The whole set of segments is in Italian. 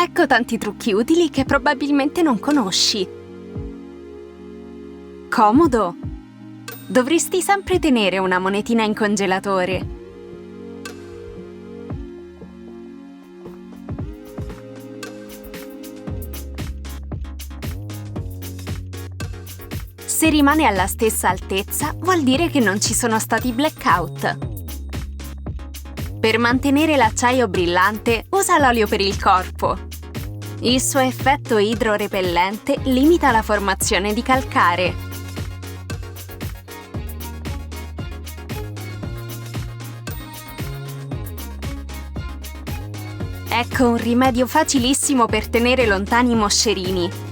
Ecco tanti trucchi utili che probabilmente non conosci. Comodo! Dovresti sempre tenere una monetina in congelatore. Se rimane alla stessa altezza, vuol dire che non ci sono stati blackout. Per mantenere l'acciaio brillante, usa l'olio per il corpo. Il suo effetto idrorepellente limita la formazione di calcare. Ecco un rimedio facilissimo per tenere lontani i moscerini.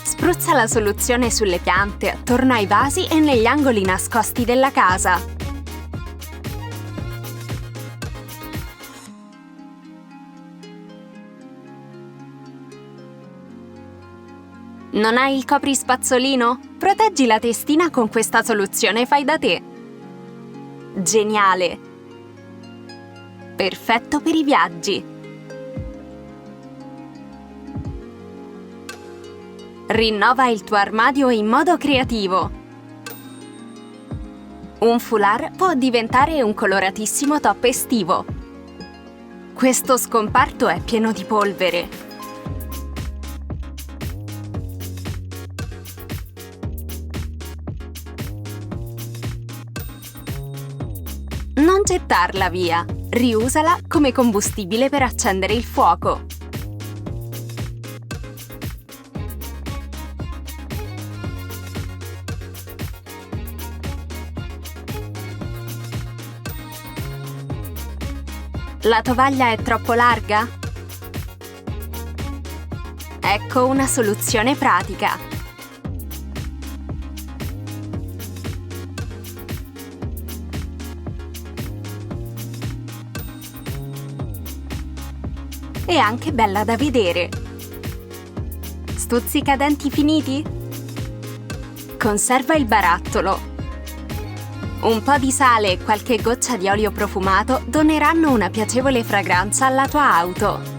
Spruzza la soluzione sulle piante, attorno ai vasi e negli angoli nascosti della casa. Non hai il coprispazzolino? Proteggi la testina con questa soluzione fai da te. Geniale! Perfetto per i viaggi. Rinnova il tuo armadio in modo creativo. Un foulard può diventare un coloratissimo top estivo. Questo scomparto è pieno di polvere. Non gettarla via. Riusala come combustibile per accendere il fuoco. La tovaglia è troppo larga? Ecco una soluzione pratica. È anche bella da vedere. Stuzzicadenti finiti? Conserva il barattolo. Un po' di sale e qualche goccia di olio profumato doneranno una piacevole fragranza alla tua auto.